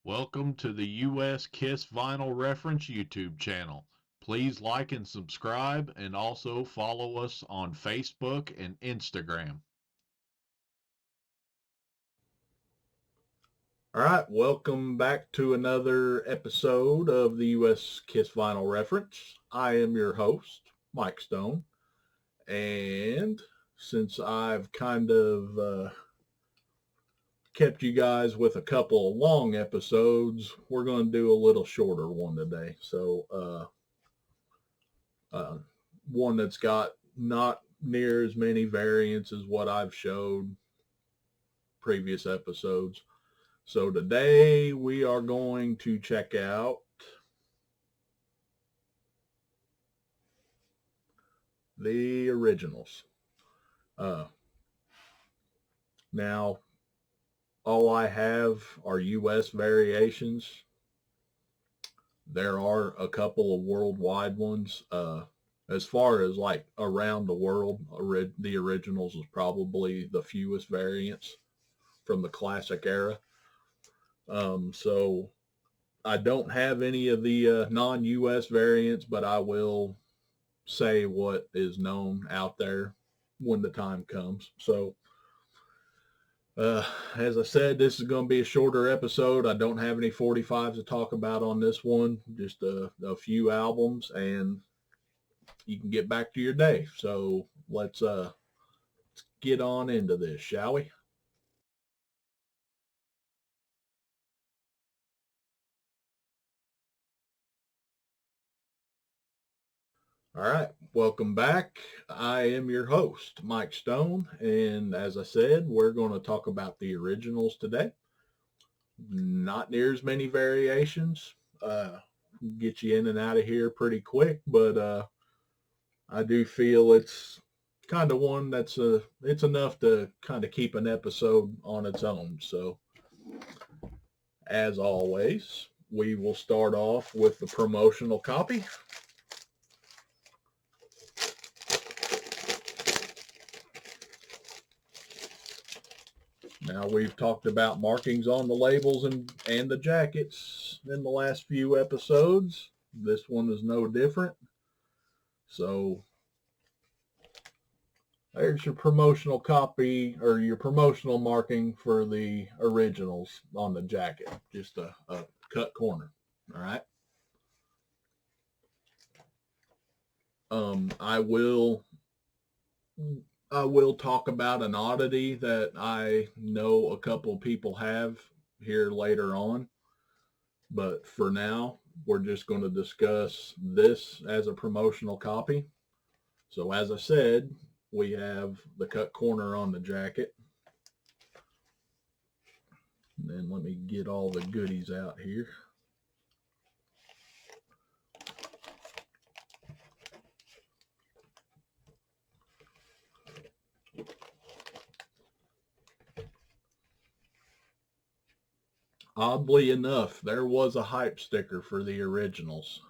Welcome to the US Kiss Vinyl Reference YouTube channel. Please like and subscribe and also follow us on Facebook and Instagram. All right, welcome back to another episode of the US Kiss Vinyl Reference. I am your host, Mike Stone, and since I've kind of kept you guys with a couple of long episodes, we're going to do a little shorter one today. One that's got not near as many variants as what I've showed previous episodes. So today we are going to check out the originals. Now, all I have are US variations. There are a couple of worldwide ones. As far as like around the world, the originals is probably the fewest variants from the classic era. So I don't have any of the non-US variants, but I will say what is known out there when the time comes. So as I said, this is going to be a shorter episode. I don't have any 45s to talk about on this one, just a few albums, and you can get back to your day. So let's get on into this, shall we? All right, welcome back. I am your host, Mike Stone, and as I said, we're going to talk about the originals today. Not near as many variations. Get you in and out of here pretty quick, but I do feel it's kind of one that's it's enough to kind of keep an episode on its own. So as always, we will start off with the promotional copy. Now we've talked about markings on the labels and the jackets in the last few episodes. This one is no different. So there's your promotional copy or your promotional marking for the originals on the jacket. Just a cut corner. All right. I will talk about an oddity that I know a couple of people have here later on. But for now, we're just going to discuss this as a promotional copy. So as I said, we have the cut corner on the jacket. And then let me get all the goodies out here. Oddly enough, there was a hype sticker for the originals.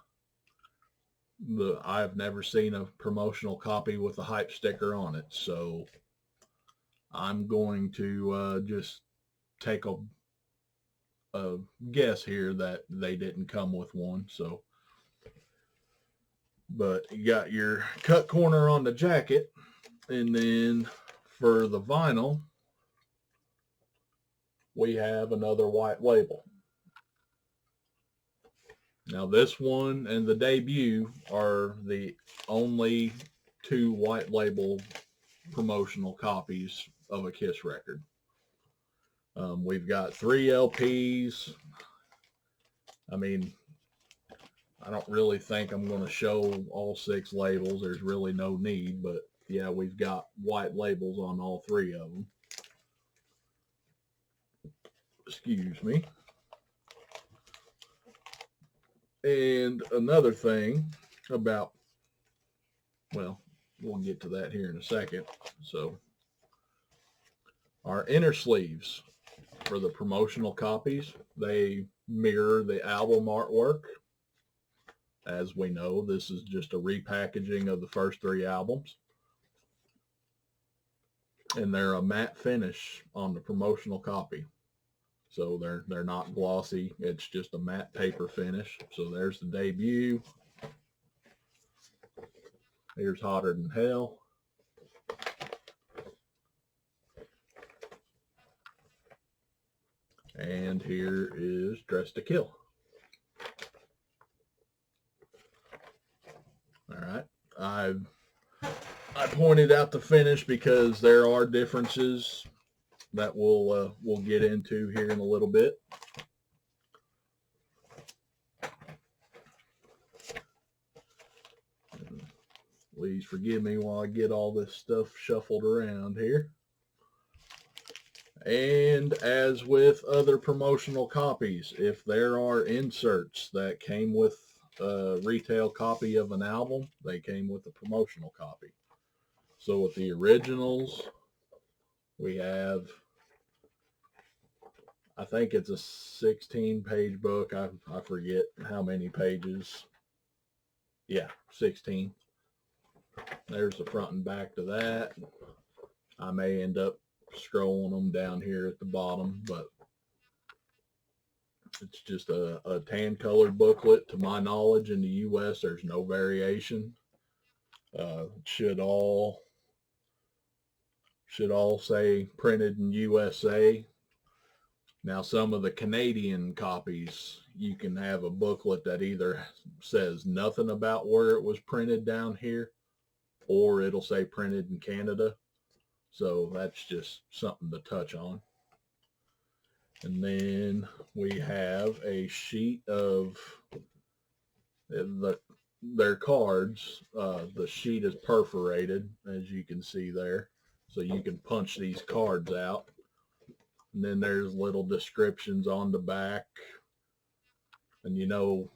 I've never seen a promotional copy with a hype sticker on it, so I'm going to just take a guess here that they didn't come with one. So, but you got your cut corner on the jacket, and then for the vinyl, we have another white label. Now this one and the debut are the only two white label promotional copies of a Kiss record. We've got 3 LPs. I mean, I don't really think I'm going to show all 6 labels. There's really no need, but yeah, we've got white labels on all 3 of them. Excuse me. And another thing about, well, we'll get to that here in a second. So our inner sleeves for the promotional copies, they mirror the album artwork. As we know, this is just a repackaging of the first 3 albums. And they're a matte finish on the promotional copy. So they're not glossy. It's just a matte paper finish. So there's the debut. Here's Hotter Than Hell. And here is Dressed to Kill. All right. I pointed out the finish because there are differences that we'll get into here in a little bit. Please forgive me while I get all this stuff shuffled around here. And as with other promotional copies, if there are inserts that came with a retail copy of an album, they came with a promotional copy. So with the originals, we have, I think it's a 16-page book. I forget how many pages. Yeah, 16. There's the front and back to that. I may end up scrolling them down here at the bottom, but it's just a tan colored booklet. To my knowledge, in the US, there's no variation. It should all say printed in USA. Now, some of the Canadian copies, you can have a booklet that either says nothing about where it was printed down here, or it'll say printed in Canada. So that's just something to touch on. And then we have a sheet of their cards. The sheet is perforated, as you can see there. So you can punch these cards out. And then there's little descriptions on the back. And you know,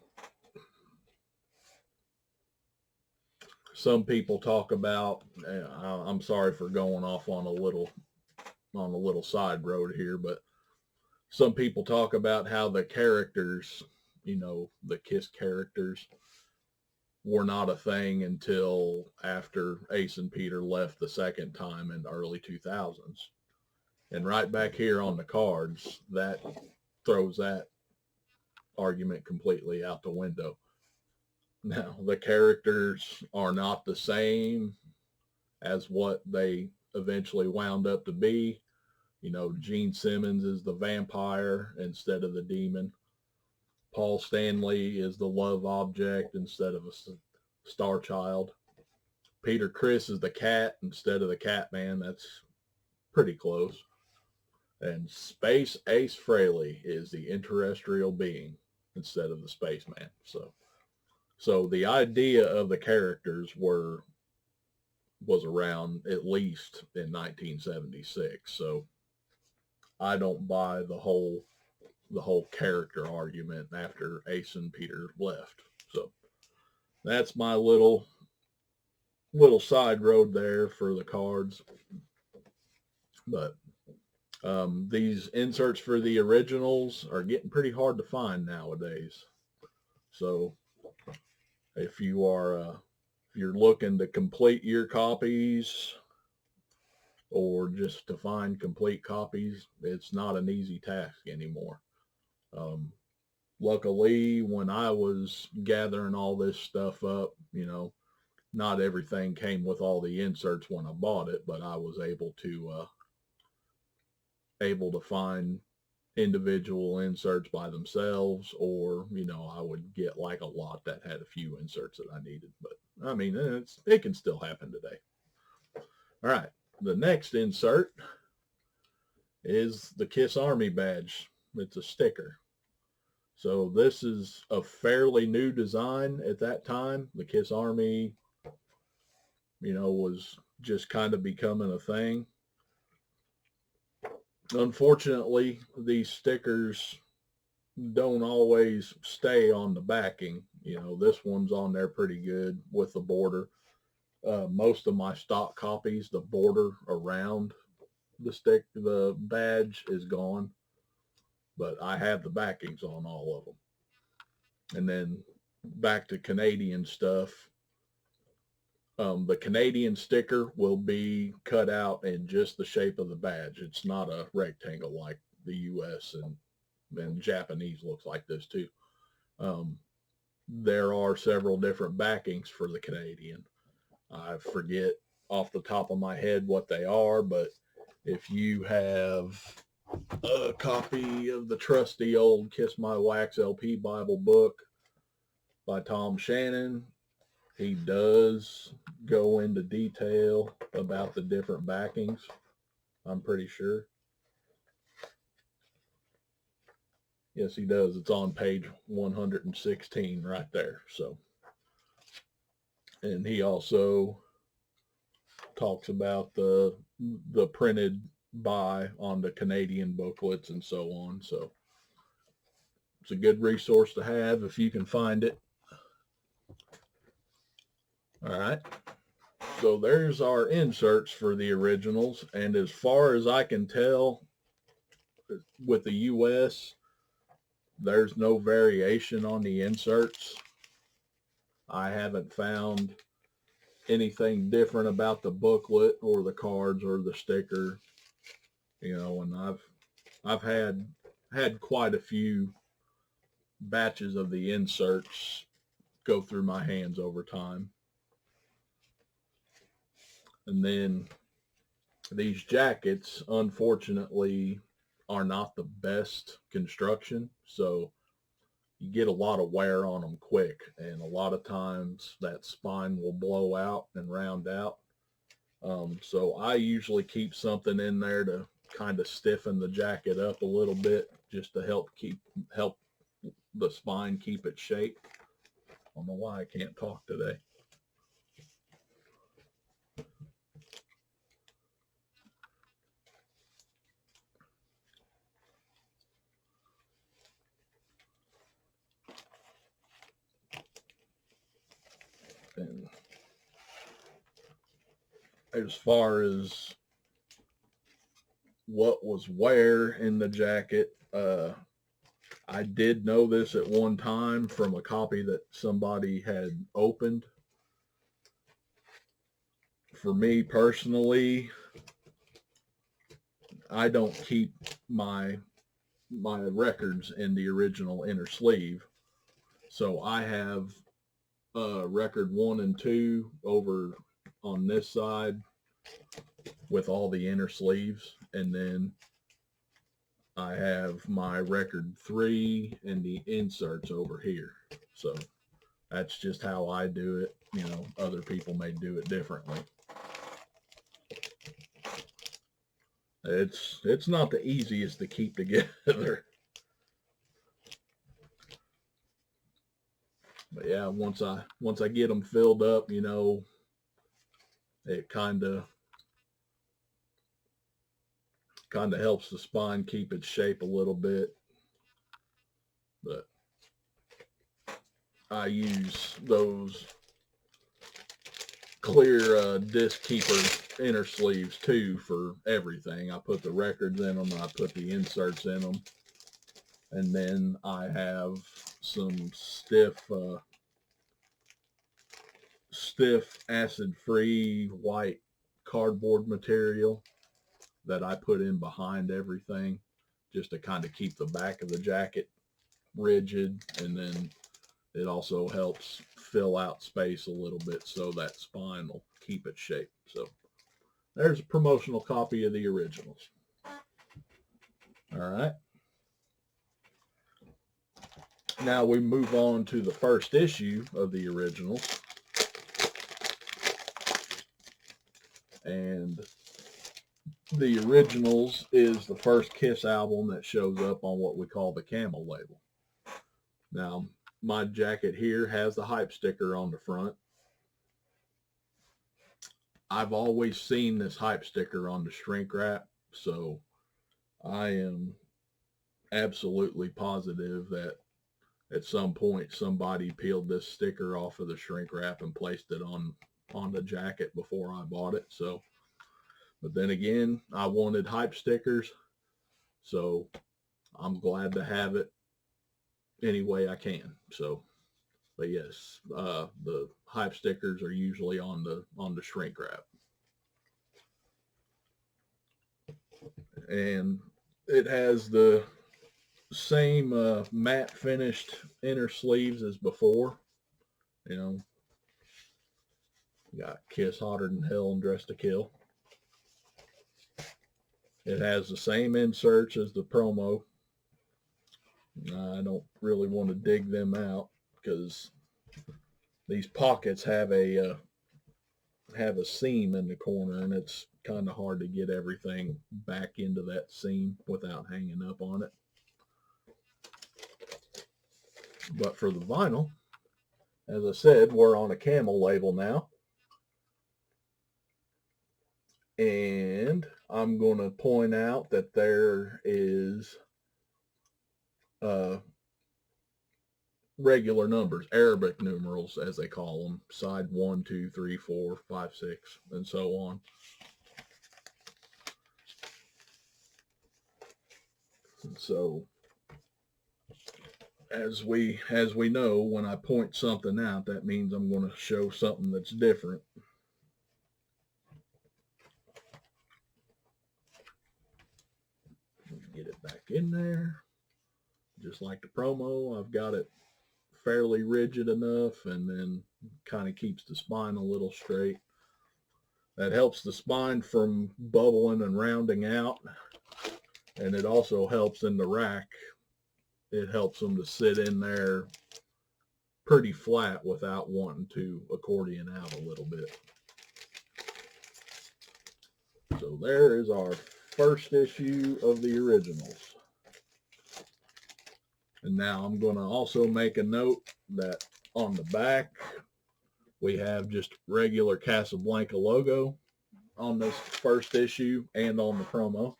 some people talk about, I'm sorry for going off on a little side road here, but some people talk about how the characters, you know, the Kiss characters were not a thing until after Ace and Peter left the second time in the early 2000s. And right back here on the cards, that throws that argument completely out the window. Now, the characters are not the same as what they eventually wound up to be. You know, Gene Simmons is the vampire instead of the demon. Paul Stanley is the love object instead of a star child. Peter Criss is the cat instead of the Catman. That's pretty close. And Space Ace Frehley is the interterrestrial being instead of the spaceman. So the idea of the characters was around at least in 1976. So I don't buy the whole character argument after Ace and Peter left. So that's my little side road there for the cards. But these inserts for the originals are getting pretty hard to find nowadays. So if you're looking to complete your copies or just to find complete copies, it's not an easy task anymore. Luckily, when I was gathering all this stuff up, you know, not everything came with all the inserts when I bought it, but I was able to find individual inserts by themselves, or, you know, I would get like a lot that had a few inserts that I needed. But I mean, it can still happen today. All right, the next insert is the Kiss Army badge. It's a sticker. So this is a fairly new design at that time. The Kiss Army, you know, was just kind of becoming a thing. Unfortunately, these stickers don't always stay on the backing. You know, this one's on there pretty good with the border. Most of my stock copies, the border around the badge is gone, but I have the backings on all of them. And then back to Canadian stuff. The Canadian sticker will be cut out in just the shape of the badge. It's not a rectangle like the US and Japanese looks like this too. There are several different backings for the Canadian. I forget off the top of my head what they are, but if you have a copy of the trusty old Kiss My Wax LP Bible book by Tom Shannon, he does go into detail about the different backings, I'm pretty sure. Yes, he does. It's on page 116 right there. So, and he also talks about the printed by on the Canadian booklets and so on. So it's a good resource to have if you can find it. All right. So there's our inserts for the originals. And as far as I can tell, with the US, there's no variation on the inserts. I haven't found anything different about the booklet or the cards or the sticker, you know, and I've had quite a few batches of the inserts go through my hands over time. And then these jackets, unfortunately, are not the best construction, so you get a lot of wear on them quick, and a lot of times that spine will blow out and round out. So I usually keep something in there to kind of stiffen the jacket up a little bit, just to help the spine keep its shape. I don't know why I can't talk today. And as far as what was wear in the jacket, I did know this at one time from a copy that somebody had opened. For me personally, I don't keep my records in the original inner sleeve. So I have record 1 and 2 over on this side with all the inner sleeves, and then I have my record 3 and the inserts over here. So that's just how I do it. You know, other people may do it differently. It's not the easiest to keep together. But yeah, once I get them filled up, you know, it kind of helps the spine keep its shape a little bit. But I use those clear disc keeper inner sleeves too for everything. I put the records in them, I put the inserts in them, and then I have some stiff acid-free white cardboard material that I put in behind everything, just to kind of keep the back of the jacket rigid, and then it also helps fill out space a little bit so that spine will keep its shape. So there's a promotional copy of the originals. All right. Now we move on to the first issue of the originals. And the originals is the first Kiss album that shows up on what we call the Camel label. Now, my jacket here has the hype sticker on the front. I've always seen this hype sticker on the shrink wrap, so I am absolutely positive that at some point somebody peeled this sticker off of the shrink wrap and placed it on the jacket before I bought it. So, but then again, I wanted hype stickers, so I'm glad to have it any way I can. So, but yes, the hype stickers are usually on the shrink wrap, and it has the same matte finished inner sleeves as before. You know, got Kiss Hotter Than Hell and Dressed to Kill. It has the same inserts as the promo. I don't really want to dig them out because these pockets have a seam in the corner, and it's kind of hard to get everything back into that seam without hanging up on it. But for the vinyl, as I said, we're on a Camel label now. And I'm going to point out that there is regular numbers, Arabic numerals, as they call them, side 1, 2, 3, 4, 5, 6, and so on. And so, as we know, when I point something out, that means I'm going to show something that's different. Get it back in there. Just like the promo, I've got it fairly rigid enough, and then kind of keeps the spine a little straight. That helps the spine from bubbling and rounding out, and it also helps in the rack. It helps them to sit in there pretty flat without wanting to accordion out a little bit. So there is our first issue of the originals. And now I'm going to also make a note that on the back, we have just regular Casablanca logo on this first issue and on the promo.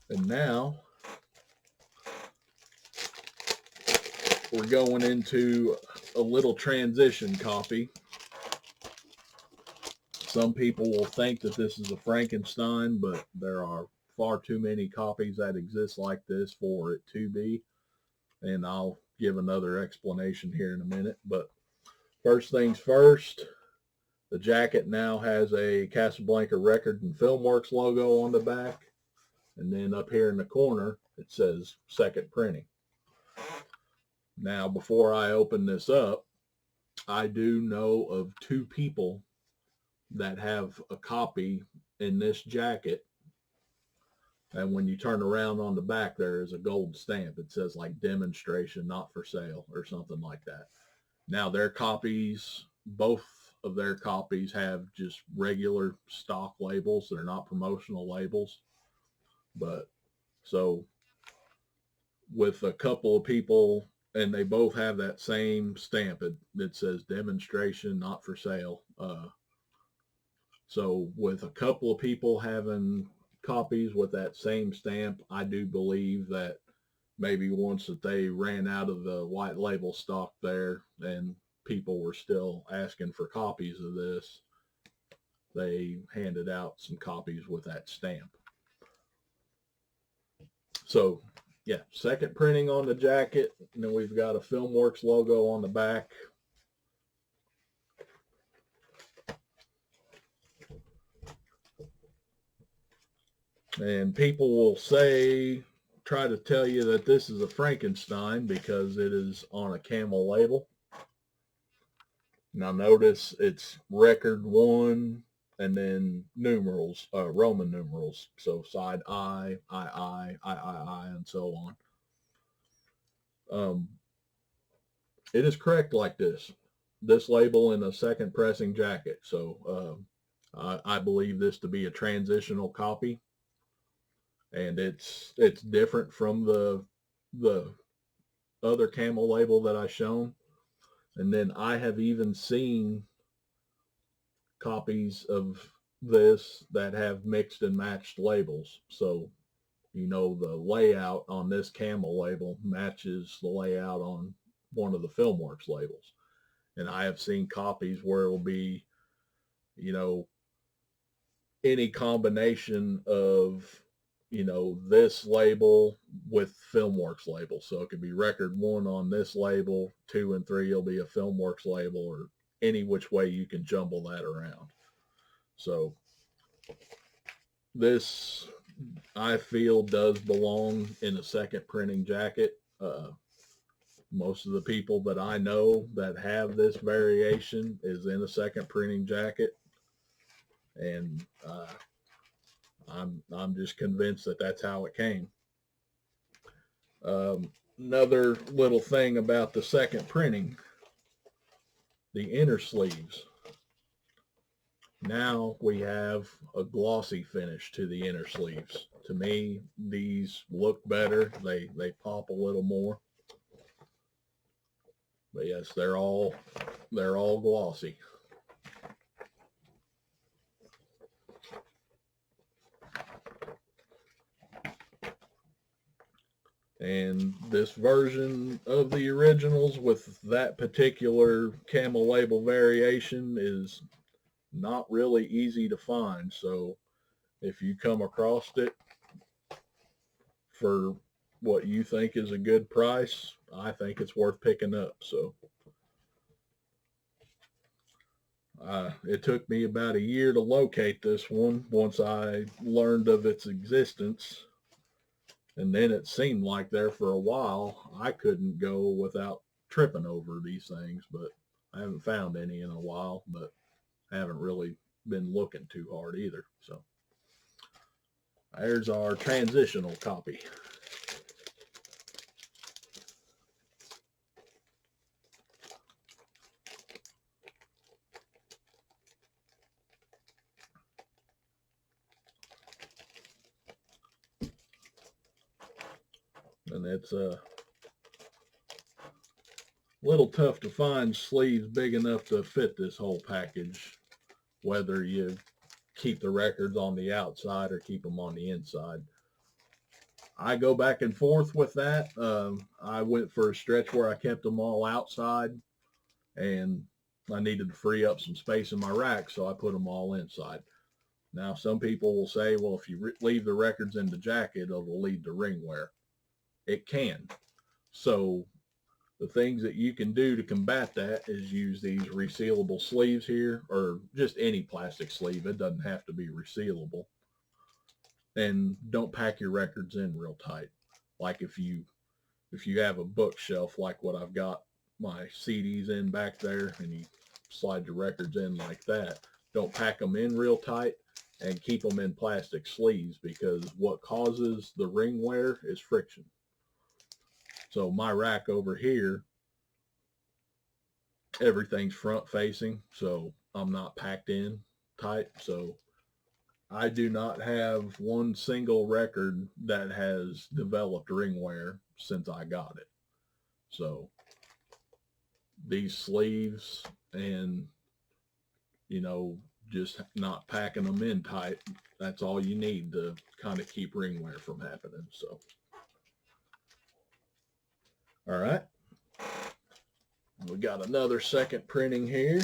And now we're going into a little transition copy. Some people will think that this is a Frankenstein, but there are far too many copies that exist like this for it to be. And I'll give another explanation here in a minute. But first things first, the jacket now has a Casablanca Record and Filmworks logo on the back. And then up here in the corner, it says Second Printing. Now, before I open this up, I do know of 2 people that have a copy in this jacket. And when you turn around on the back, there is a gold stamp. It says like demonstration, not for sale, or something like that. Now, their copies, both of their copies have just regular stock labels. They're not promotional labels. But so with a couple of people, and they both have that same stamp. It says demonstration, not for sale. So with a couple of people having copies with that same stamp, I do believe that maybe once that they ran out of the white label stock there and people were still asking for copies of this, they handed out some copies with that stamp. So yeah, Second Printing on the jacket. And then we've got a Filmworks logo on the back. And people will try to tell you that this is a Frankenstein because it is on a Camel label. Now notice it's Record 1 and then numerals, Roman numerals. So side I, and so on. It is correct like this. This label in a second pressing jacket. So I believe this to be a transitional copy. And it's different from the other Camel label that I shown. And then I have even seen copies of this that have mixed and matched labels. So, you know, the layout on this Camel label matches the layout on one of the Filmworks labels. And I have seen copies where it will be, you know, any combination of, you know, this label with Filmworks label. So it could be Record 1 on this label, 2 and 3 will be a Filmworks label, or any which way you can jumble that around. So this I feel does belong in a second printing jacket. Most of the people that I know that have this variation is in a second printing jacket, and I'm just convinced that that's how it came. Another little thing about the second printing, the inner sleeves. Now we have a glossy finish to the inner sleeves. To me, these look better. They pop a little more. But yes, they're all glossy. And this version of the originals with that particular Camel label variation is not really easy to find. So if you come across it for what you think is a good price, I think it's worth picking up. So it took me about a year to locate this one once I learned of its existence. And then it seemed like there for a while I couldn't go without tripping over these things, but I haven't found any in a while, but I haven't really been looking too hard either. So there's our transitional copy. And it's a little tough to find sleeves big enough to fit this whole package, whether you keep the records on the outside or keep them on the inside. I go back and forth with that. I went for a stretch where I kept them all outside, and I needed to free up some space in my rack, so I put them all inside. Now, some people will say, well, if you leave the records in the jacket, it'll lead to ring wear. It can. So the things that you can do to combat that is use these resealable sleeves here, or just any plastic sleeve. It doesn't have to be resealable. And don't pack your records in real tight. Like if you have a bookshelf like what I've got my CDs in back there, and you slide your records in like that, don't pack them in real tight and keep them in plastic sleeves, because what causes the ring wear is friction. So my rack over here, everything's front facing, so I'm not packed in tight. So I do not have one single record that has developed ring wear since I got it. So these sleeves and, just not packing them in tight, that's all you need to kind of keep ring wear from happening. So, all right. We got another second printing here.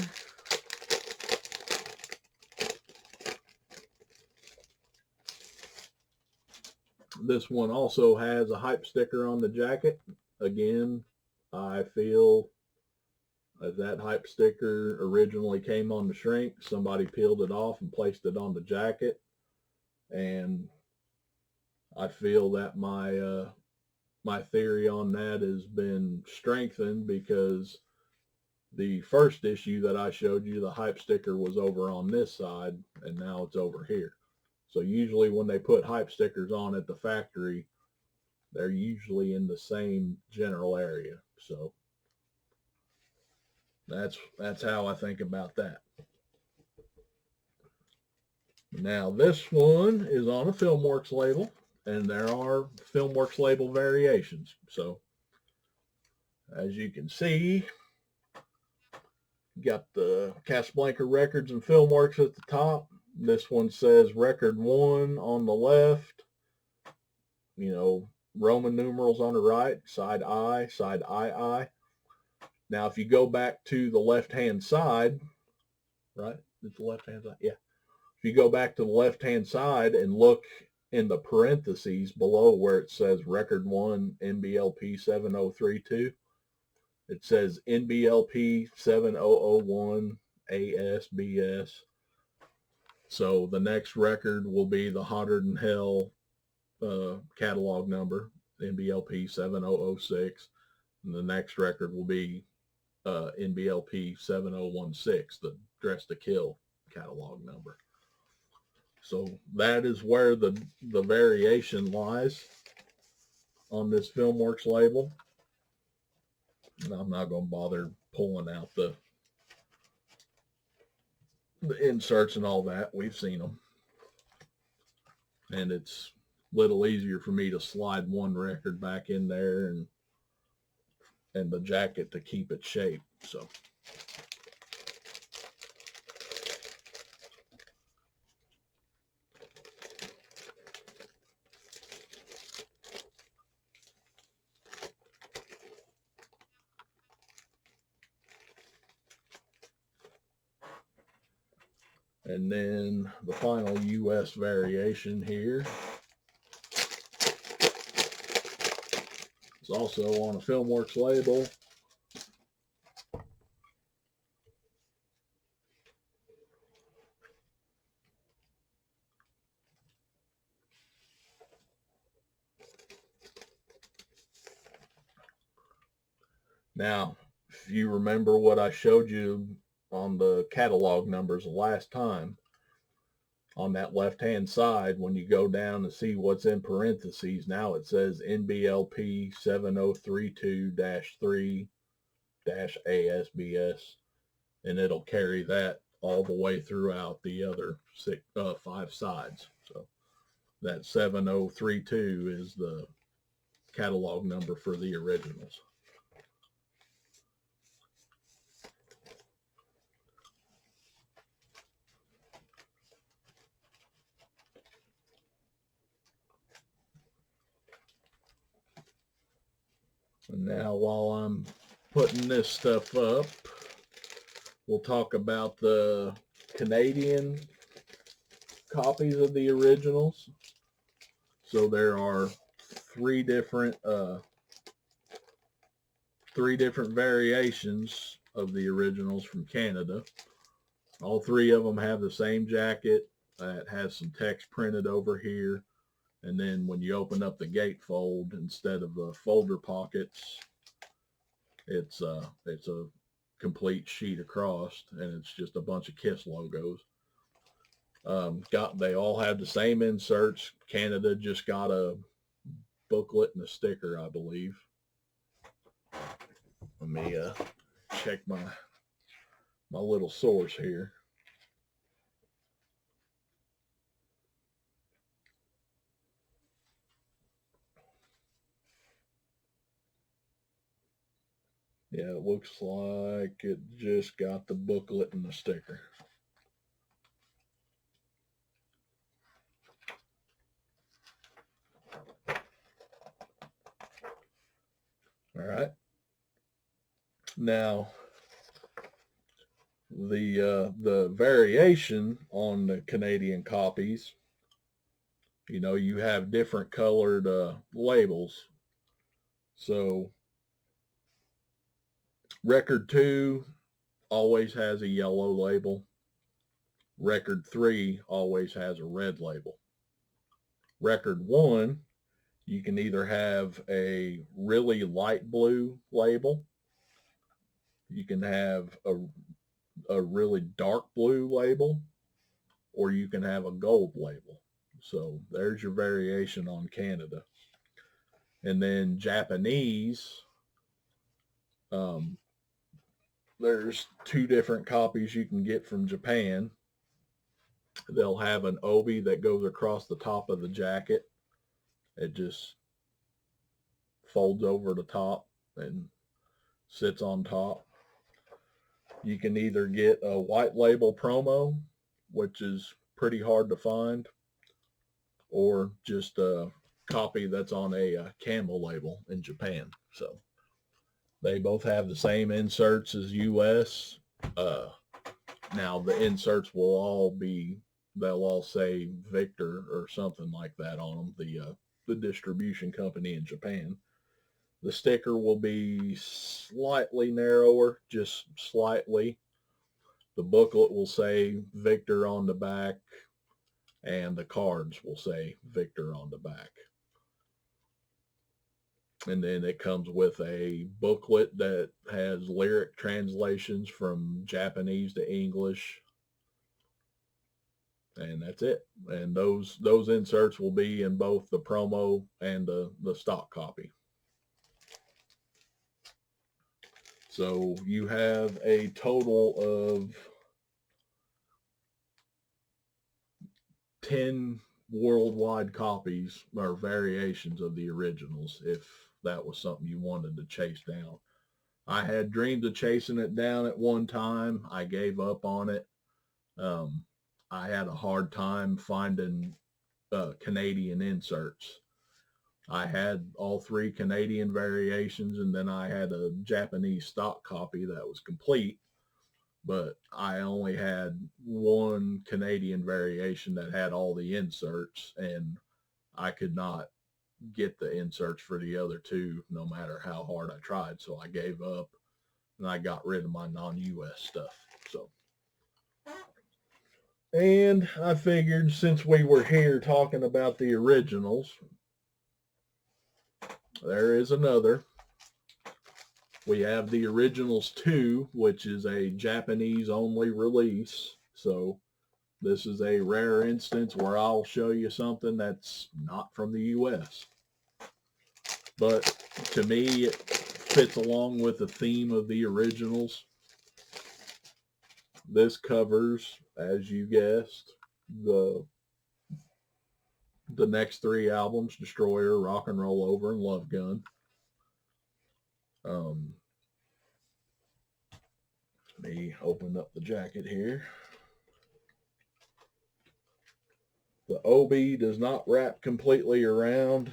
This one also has a hype sticker on the jacket. Again, I feel as that hype sticker originally came on the shrink, somebody peeled it off and placed it on the jacket. And I feel that my theory on that has been strengthened, because the first issue that I showed you, the hype sticker was over on this side, and now it's over here. So usually when they put hype stickers on at the factory, they're usually in the same general area. So that's how I think about that. Now this one is on a Filmworks label, and there are Filmworks label variations. So as you can see, got the Casablanca Records and Filmworks at the top. This one says record 1 on the left, Roman numerals on the right, side I, side II. Now, if you go back to the left-hand side, right? It's the left-hand side, yeah. If you go back to the left-hand side and look in the parentheses below where it says record 1 NBLP 7032, it says NBLP 7001 ASBS. So the next record will be the Hotter Than Hell catalog number, NBLP 7006, and the next record will be NBLP 7016, the Dress to Kill catalog number. So that is where the variation lies on this FilmWorks label. And I'm not going to bother pulling out the inserts and all that. We've seen them. And it's a little easier for me to slide one record back in there and the jacket to keep its shape. So and then the final US variation here is also on a FilmWorks label. Now, if you remember what I showed you on the catalog numbers the last time, on that left-hand side, when you go down to see what's in parentheses, now it says NBLP 7032-3-ASBS, and it'll carry that all the way throughout the other 5 sides. So that 7032 is the catalog number for the originals. And now while I'm putting this stuff up, we'll talk about the Canadian copies of the originals. So there are three different variations of the originals from Canada. All three of them have the same jacket that has some text printed over here. And then when you open up the gatefold, instead of the folder pockets, it's a complete sheet across, and it's just a bunch of KISS logos. They all have the same inserts. Canada just got a booklet and a sticker, I believe. Let me check my little source here. Yeah, it looks like it just got the booklet and the sticker. All right. Now, the variation on the Canadian copies, you have different colored labels. So record 2 always has a yellow label. Record 3 always has a red label. Record 1, you can either have a really light blue label, you can have a really dark blue label, or you can have a gold label. So there's your variation on Canada. And then Japanese, there's 2 different copies you can get from Japan. They'll have an obi that goes across the top of the jacket. It just folds over the top and sits on top. You can either get a white label promo, which is pretty hard to find, or just a copy that's on a Campbell label in Japan. So they both have the same inserts as US. Now the inserts will they'll all say Victor or something like that on them, the distribution company in Japan. The sticker will be slightly narrower, just slightly. The booklet will say Victor on the back. and the cards will say Victor on the back. And then it comes with a booklet that has lyric translations from Japanese to English. And that's it. And those inserts will be in both the promo and the stock copy. So you have a total of 10 worldwide copies or variations of the originals, if that was something you wanted to chase down. I had dreams of chasing it down at one time. I gave up on it. I had a hard time finding Canadian inserts. I had all 3 Canadian variations, and then I had a Japanese stock copy that was complete, but I only had 1 Canadian variation that had all the inserts, and I could not get the inserts for the other 2 no matter how hard I tried. So I gave up and I got rid of my non-US stuff. So, and I figured since we were here talking about the originals, there is another. We have the Originals 2, which is a Japanese only release. So this is a rare instance where I'll show you something that's not from the US. But to me, it fits along with the theme of the originals. This covers, as you guessed, the next 3 albums: Destroyer, Rock and Roll Over, and Love Gun. Let me open up the jacket here. The obi does not wrap completely around.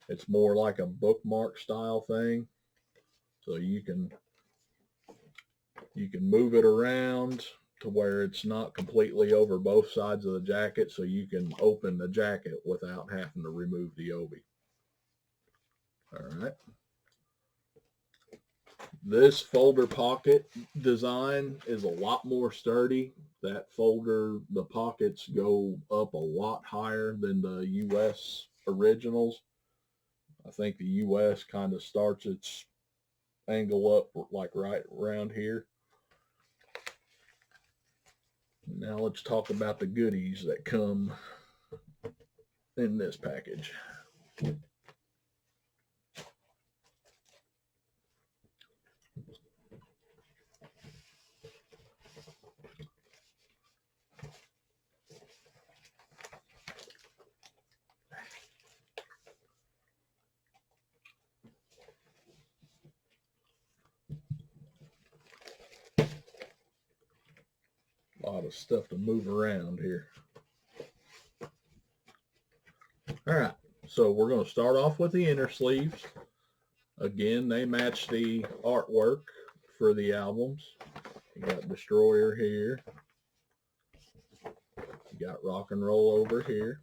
It's more like a bookmark style thing. So you can move it around to where it's not completely over both sides of the jacket, so you can open the jacket without having to remove the obi. All right. This folder pocket design is a lot more sturdy. That folder, the pockets go up a lot higher than the US originals. I think the US kind of starts its angle up like right around here. Now let's talk about the goodies that come in this package. A lot of stuff to move around here. All right, so we're going to start off with the inner sleeves. Again, they match the artwork for the albums. You got Destroyer here. You got Rock and Roll Over here.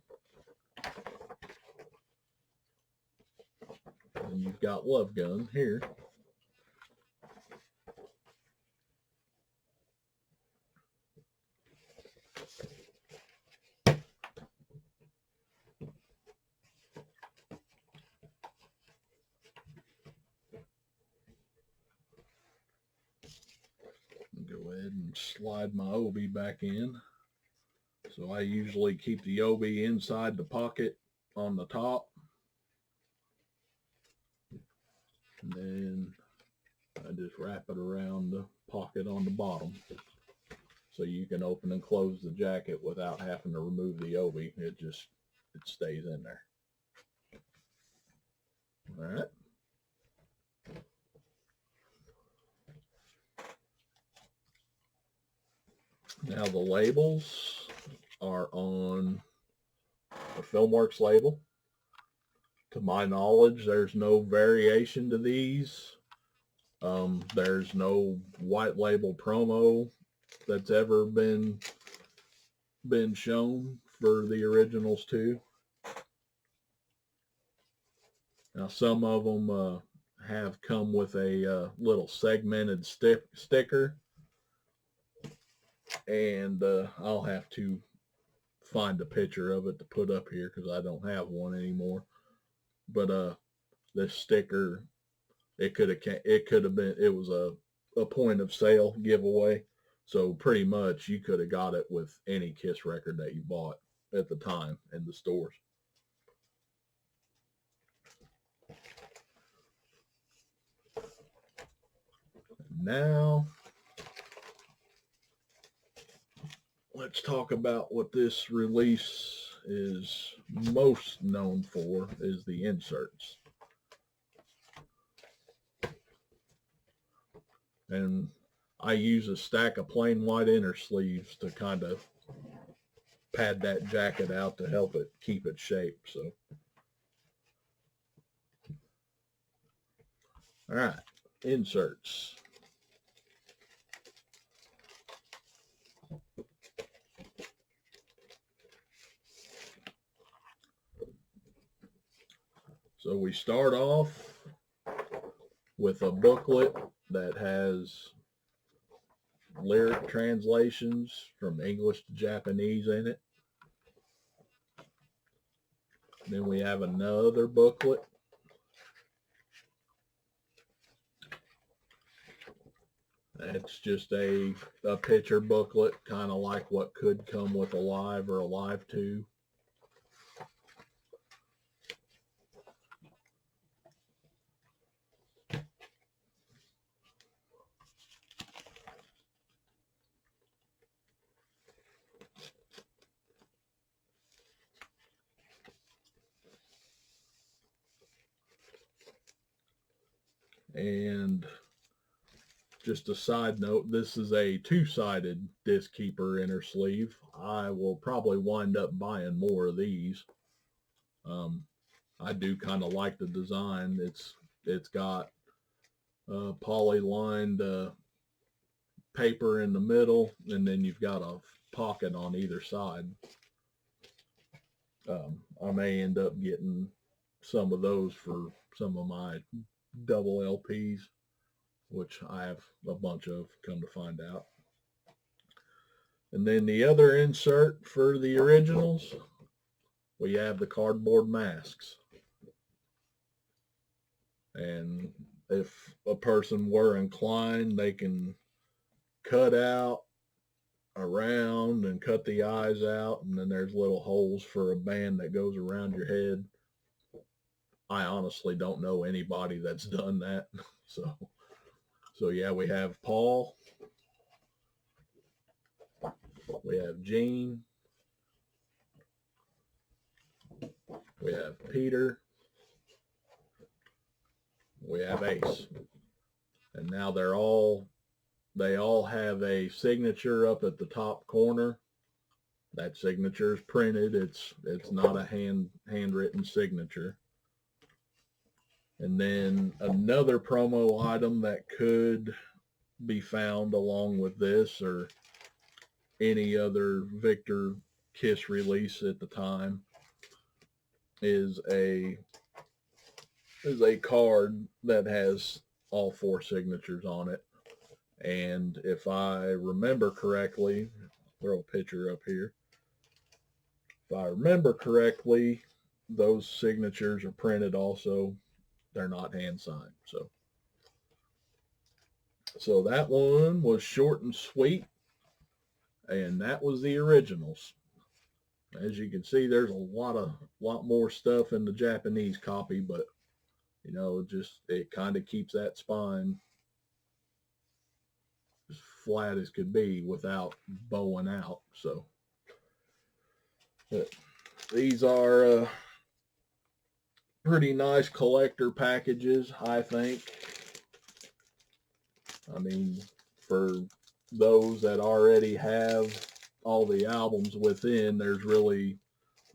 And you've got Love Gun here. Go ahead and slide my obi back in. So I usually keep the obi inside the pocket on the top. And then I just wrap it around the pocket on the bottom. So you can open and close the jacket without having to remove the obi. It stays in there. All right. Now the labels are on the Filmworks label. To my knowledge, there's no variation to these. There's no white label promo that's ever been shown for the originals too. Now some of them have come with a little segmented sticker, and I'll have to find a picture of it to put up here because I don't have one anymore. But this sticker, it could have been, it was a point of sale giveaway. So pretty much you could have got it with any Kiss record that you bought at the time in the stores. Now, let's talk about what this release is most known for, is the inserts. And I use a stack of plain white inner sleeves to kind of pad that jacket out to help it keep its shape. So, all right, inserts. So we start off with a booklet that has lyric translations from English to Japanese in it. Then we have another booklet. It's just a picture booklet, kind of like what could come with a Live or a Live 2. And just a side note, this is a two-sided disc keeper inner sleeve. I will probably wind up buying more of these. I do kind of like the design. It's got poly-lined paper in the middle, and then you've got a pocket on either side. I may end up getting some of those for some of my double LPs, which I have a bunch of, come to find out. And then the other insert for the originals, we have the cardboard masks. And if a person were inclined, they can cut out around and cut the eyes out, and then there's little holes for a band that goes around your head. I honestly don't know anybody that's done that. So yeah, we have Paul, we have Gene, we have Peter, we have Ace. And now they all have a signature up at the top corner. That signature is printed. It's not a handwritten signature. And then another promo item that could be found along with this or any other Victor Kiss release at the time is a card that has all four signatures on it. And if I remember correctly, throw a picture up here. If I remember correctly, those signatures are printed also. They're not hand signed. So that one was short and sweet, and that was the originals. As you can see, there's a lot more stuff in the Japanese copy, but you know, just it kind of keeps that spine as flat as could be without bowing out. So these are pretty nice collector packages, I think. I mean, for those that already have all the albums within, there's really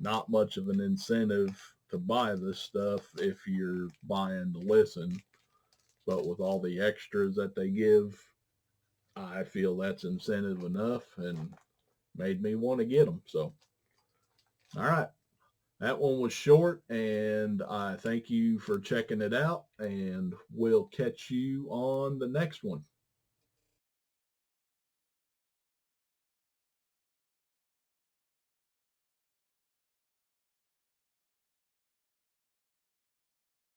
not much of an incentive to buy this stuff if you're buying to listen. But with all the extras that they give, I feel that's incentive enough and made me want to get them. So, all right. That one was short, and I thank you for checking it out, and we'll catch you on the next one.